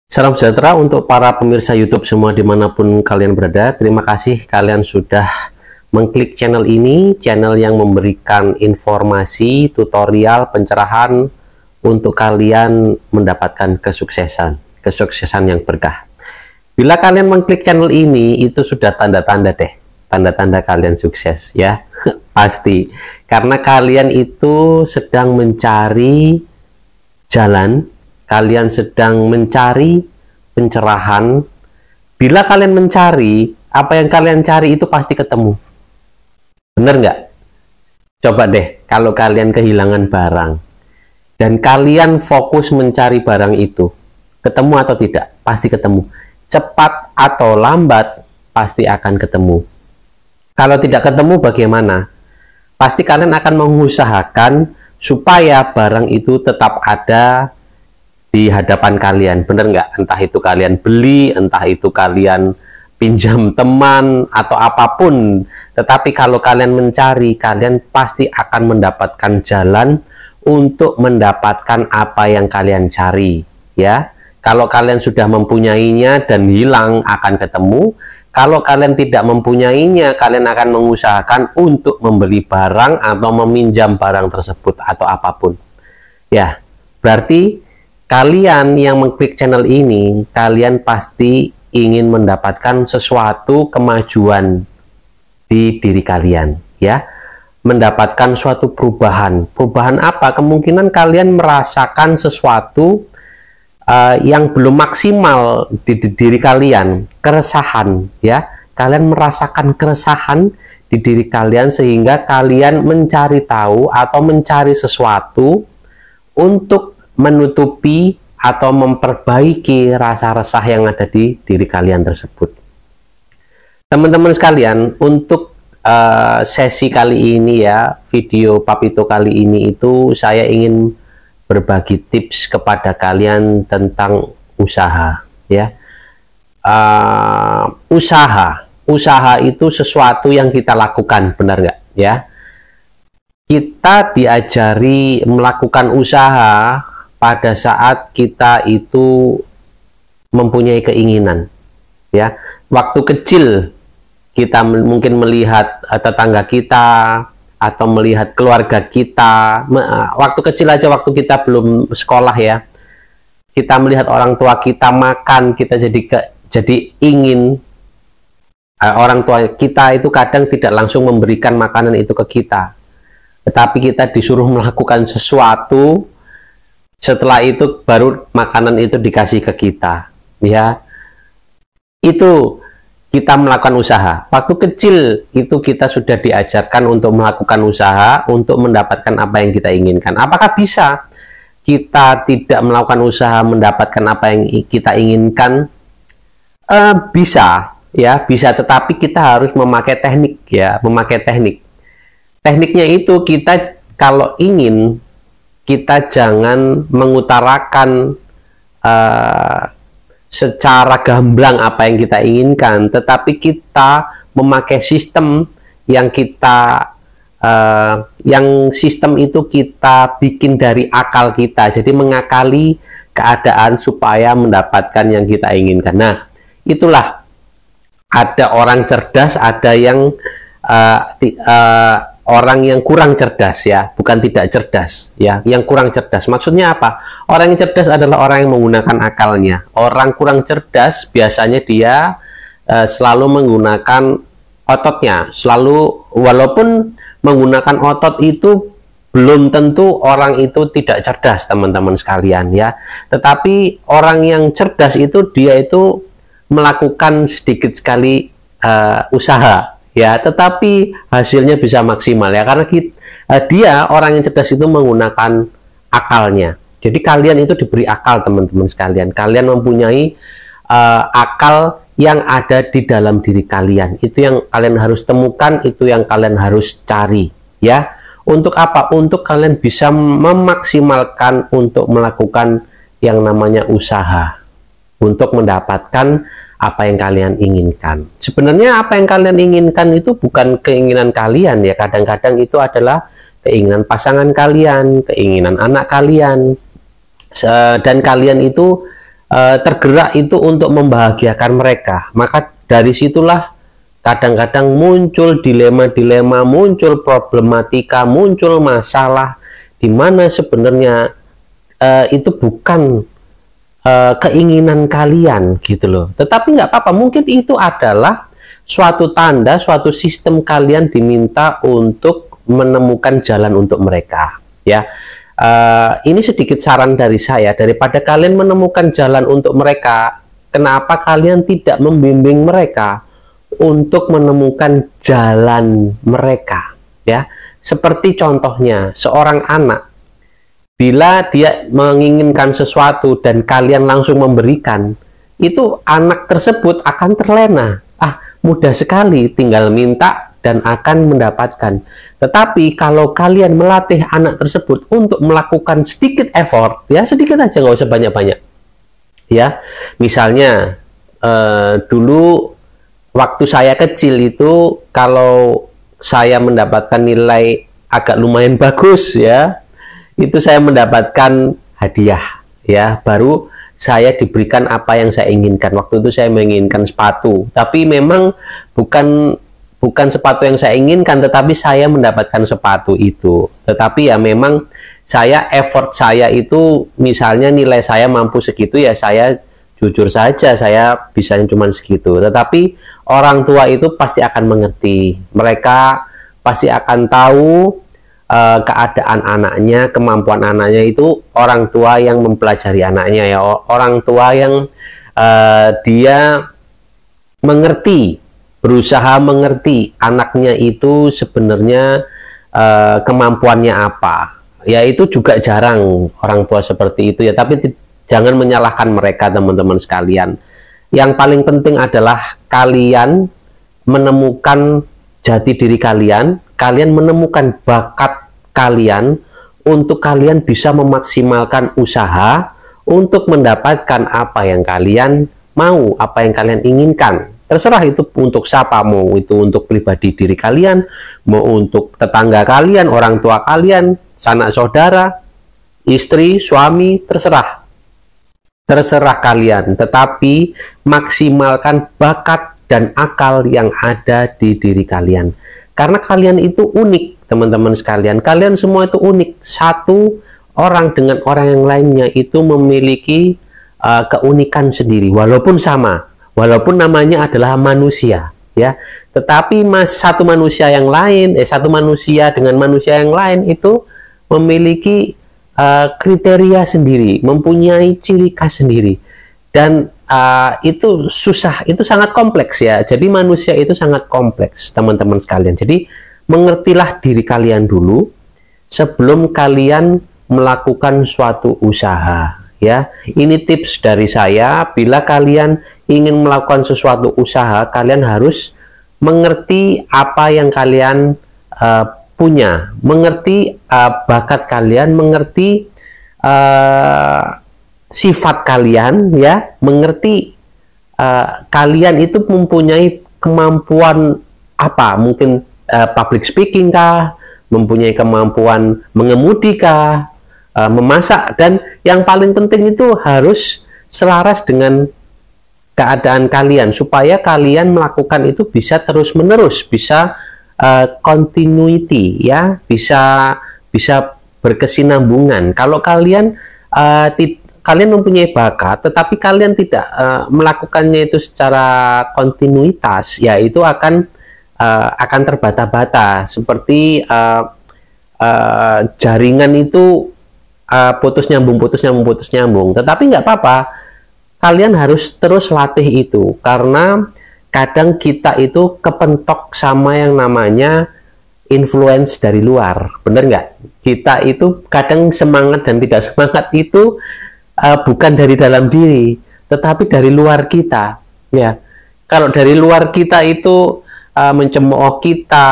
Salam sejahtera untuk para pemirsa YouTube semua dimanapun kalian berada. Terima kasih kalian sudah mengklik channel ini, channel yang memberikan informasi, tutorial, pencerahan untuk kalian mendapatkan kesuksesan yang berkah. Bila kalian mengklik channel ini, itu sudah tanda-tanda deh, tanda-tanda kalian sukses ya. Pasti, karena kalian itu sedang mencari jalan, kalian sedang mencari pencerahan. Bila kalian mencari, apa yang kalian cari itu pasti ketemu. Bener nggak? Coba deh, kalau kalian kehilangan barang, dan kalian fokus mencari barang itu, ketemu atau tidak? Pasti ketemu. Cepat atau lambat, pasti akan ketemu. Kalau tidak ketemu, bagaimana? Pasti kalian akan mengusahakan supaya barang itu tetap ada di hadapan kalian, bener nggak? Entah itu kalian beli, entah itu kalian pinjam teman atau apapun, tetapi kalau kalian mencari, kalian pasti akan mendapatkan jalan untuk mendapatkan apa yang kalian cari ya. Kalau kalian sudah mempunyainya dan hilang, akan ketemu. Kalau kalian tidak mempunyainya, kalian akan mengusahakan untuk membeli barang atau meminjam barang tersebut atau apapun ya. Berarti kalian yang mengklik channel ini, kalian pasti ingin mendapatkan sesuatu kemajuan di diri kalian ya, mendapatkan suatu perubahan. Perubahan apa? Kemungkinan kalian merasakan sesuatu yang belum maksimal di diri kalian, keresahan ya. Kalian merasakan keresahan di diri kalian sehingga kalian mencari tahu atau mencari sesuatu untuk menutupi atau memperbaiki rasa resah yang ada di diri kalian tersebut. Teman-teman sekalian, untuk sesi kali ini ya, video Papito kali ini itu saya ingin berbagi tips kepada kalian tentang usaha ya. Usaha itu sesuatu yang kita lakukan, benar nggak ya? Kita diajari melakukan usaha pada saat kita itu mempunyai keinginan ya. Waktu kecil kita mungkin melihat tetangga kita atau melihat keluarga kita, waktu kecil aja, waktu kita belum sekolah ya, kita melihat orang tua kita makan, kita jadi ingin. Orang tua kita itu kadang tidak langsung memberikan makanan itu ke kita, tetapi kita disuruh melakukan sesuatu. Setelah itu baru makanan itu dikasih ke kita ya. Itu kita melakukan usaha. Waktu kecil itu kita sudah diajarkan untuk melakukan usaha untuk mendapatkan apa yang kita inginkan. Apakah bisa kita tidak melakukan usaha mendapatkan apa yang kita inginkan? Bisa ya, bisa, tetapi kita harus memakai teknik ya, memakai teknik. Tekniknya itu kita kalau ingin, kita jangan mengutarakan secara gamblang apa yang kita inginkan, tetapi kita memakai sistem yang sistem itu kita bikin dari akal kita. Jadi mengakali keadaan supaya mendapatkan yang kita inginkan. Nah, itulah, ada orang cerdas, ada yang orang yang kurang cerdas ya, bukan tidak cerdas ya, yang kurang cerdas. Maksudnya apa? Orang yang cerdas adalah orang yang menggunakan akalnya. Orang kurang cerdas biasanya dia selalu menggunakan ototnya, selalu, walaupun menggunakan otot itu belum tentu orang itu tidak cerdas, teman-teman sekalian ya. Tetapi orang yang cerdas itu dia itu melakukan sedikit sekali usaha ya, tetapi hasilnya bisa maksimal ya, karena dia orang yang cerdas itu menggunakan akalnya. Jadi kalian itu diberi akal, teman-teman sekalian. Kalian mempunyai akal yang ada di dalam diri kalian. Itu yang kalian harus temukan, itu yang kalian harus cari ya. Untuk apa? Untuk kalian bisa memaksimalkan untuk melakukan yang namanya usaha, untuk mendapatkan apa yang kalian inginkan. Sebenarnya apa yang kalian inginkan itu bukan keinginan kalian ya, kadang-kadang itu adalah keinginan pasangan kalian, keinginan anak kalian, dan kalian itu tergerak itu untuk membahagiakan mereka, maka dari situlah kadang-kadang muncul dilema-dilema, muncul problematika, muncul masalah di mana sebenarnya itu bukan keinginan kalian gitu loh. Tetapi nggak apa-apa, mungkin itu adalah suatu tanda, suatu sistem kalian diminta untuk menemukan jalan untuk mereka, ya. Ini sedikit saran dari saya, daripada kalian menemukan jalan untuk mereka, kenapa kalian tidak membimbing mereka untuk menemukan jalan mereka, ya. Seperti contohnya seorang anak, bila dia menginginkan sesuatu dan kalian langsung memberikan, itu anak tersebut akan terlena. Mudah sekali, tinggal minta dan akan mendapatkan. Tetapi kalau kalian melatih anak tersebut untuk melakukan sedikit effort, ya sedikit aja, nggak usah banyak-banyak, ya. Misalnya dulu waktu saya kecil itu, kalau saya mendapatkan nilai agak lumayan bagus, ya, itu saya mendapatkan hadiah, ya, baru saya diberikan apa yang saya inginkan. Waktu itu saya menginginkan sepatu, tapi memang bukan sepatu yang saya inginkan, tetapi saya mendapatkan sepatu itu. Tetapi ya memang effort saya itu, misalnya nilai saya mampu segitu, ya saya jujur saja, saya bisanya cuma segitu. Tetapi orang tua itu pasti akan mengerti. Mereka pasti akan tahu keadaan anaknya, kemampuan anaknya. Itu orang tua yang mempelajari anaknya, ya, orang tua yang dia mengerti, berusaha mengerti anaknya itu sebenarnya kemampuannya apa. Ya, itu juga jarang orang tua seperti itu, ya. Tapi jangan menyalahkan mereka, teman-teman sekalian. Yang paling penting adalah kalian menemukan jati diri kalian, kalian menemukan bakat kalian, untuk kalian bisa memaksimalkan usaha untuk mendapatkan apa yang kalian mau, apa yang kalian inginkan. Terserah itu untuk siapa, mau itu untuk pribadi diri kalian, mau untuk tetangga kalian, orang tua kalian, sanak saudara, istri, suami, terserah kalian. Tetapi maksimalkan bakat dan akal yang ada di diri kalian. Karena kalian itu unik, teman-teman sekalian. Kalian semua itu unik. Satu orang dengan orang yang lainnya itu memiliki keunikan sendiri, walaupun sama, walaupun namanya adalah manusia, ya. Tetapi satu manusia dengan manusia yang lain itu memiliki kriteria sendiri, mempunyai ciri khas sendiri, dan itu susah, itu sangat kompleks, ya. Jadi manusia itu sangat kompleks, teman-teman sekalian. Jadi mengertilah diri kalian dulu sebelum kalian melakukan suatu usaha, ya. Ini tips dari saya. Bila kalian ingin melakukan sesuatu usaha, kalian harus mengerti apa yang kalian punya, mengerti bakat kalian, mengerti sifat kalian, ya, mengerti kalian itu mempunyai kemampuan apa, mungkin public speaking kah, mempunyai kemampuan mengemudi kah, memasak, dan yang paling penting itu harus selaras dengan keadaan kalian, supaya kalian melakukan itu bisa terus-menerus, bisa continuity, ya, bisa berkesinambungan. Kalau kalian mempunyai bakat, tetapi kalian tidak melakukannya itu secara kontinuitas, ya, itu akan terbata-bata, seperti jaringan itu putus nyambung. Tetapi nggak apa-apa, kalian harus terus latih itu, karena kadang kita itu kepentok sama yang namanya influence dari luar, bener nggak? Kita itu kadang semangat dan tidak semangat itu bukan dari dalam diri, tetapi dari luar kita, ya. Kalau dari luar kita itu mencemooh kita,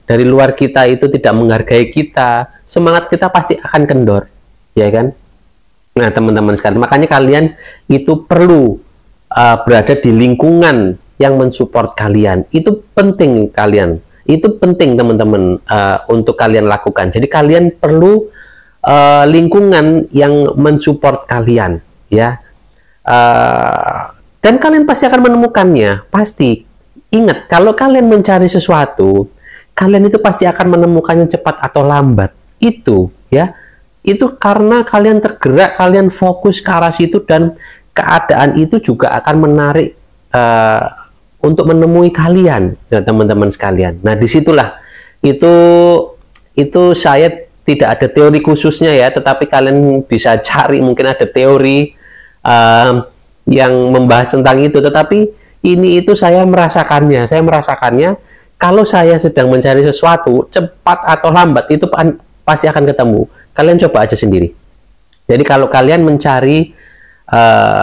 dari luar kita itu tidak menghargai kita, semangat kita pasti akan kendor, ya kan? Nah, teman-teman sekalian, makanya kalian itu perlu berada di lingkungan yang mensupport kalian. Itu penting kalian. Itu penting, teman-teman, untuk kalian lakukan. Jadi kalian perlu lingkungan yang mensupport kalian, ya. Dan kalian pasti akan menemukannya. Pasti. Ingat, kalau kalian mencari sesuatu, kalian itu pasti akan menemukannya cepat atau lambat. Itu ya. Itu karena kalian tergerak, kalian fokus ke arah situ, dan keadaan itu juga akan menarik untuk menemui kalian, ya, teman-teman sekalian. Nah, disitulah itu saya tidak ada teori khususnya ya, tetapi kalian bisa cari, mungkin ada teori yang membahas tentang itu. Tetapi ini itu saya merasakannya kalau saya sedang mencari sesuatu, cepat atau lambat itu pasti akan ketemu. Kalian coba aja sendiri. Jadi kalau kalian mencari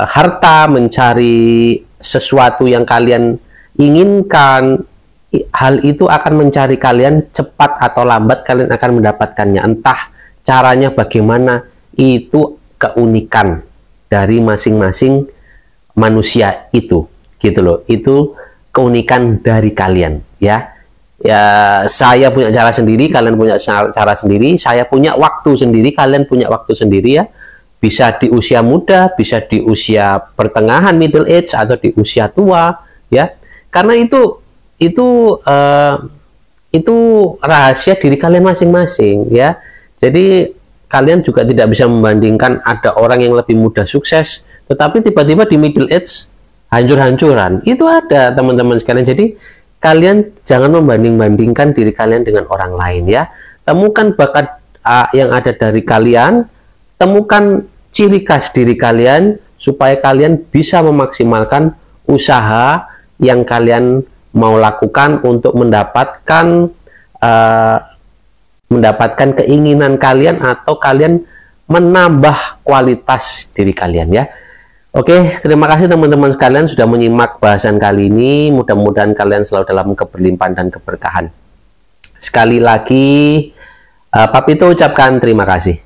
harta, mencari sesuatu yang kalian inginkan, hal itu akan mencari kalian cepat atau lambat, kalian akan mendapatkannya. Entah caranya bagaimana, itu keunikan dari masing-masing manusia itu, gitu loh. Itu keunikan dari kalian, ya. Ya, saya punya cara sendiri, kalian punya cara sendiri, saya punya waktu sendiri, kalian punya waktu sendiri, ya. Bisa di usia muda, bisa di usia pertengahan, middle age, atau di usia tua, ya. Karena itu rahasia diri kalian masing-masing, ya. Jadi kalian juga tidak bisa membandingkan ada orang yang lebih mudah sukses, tetapi tiba-tiba di middle age hancur-hancuran. Itu ada, teman-teman sekalian. Jadi kalian jangan membanding-bandingkan diri kalian dengan orang lain, ya. Temukan bakat yang ada dari kalian, temukan ciri khas diri kalian, supaya kalian bisa memaksimalkan usaha yang kalian mau lakukan untuk mendapatkan keinginan kalian, atau kalian menambah kualitas diri kalian, ya. Oke, terima kasih teman-teman sekalian sudah menyimak bahasan kali ini. Mudah-mudahan kalian selalu dalam keberlimpahan dan keberkahan. Sekali lagi, Papito ucapkan terima kasih.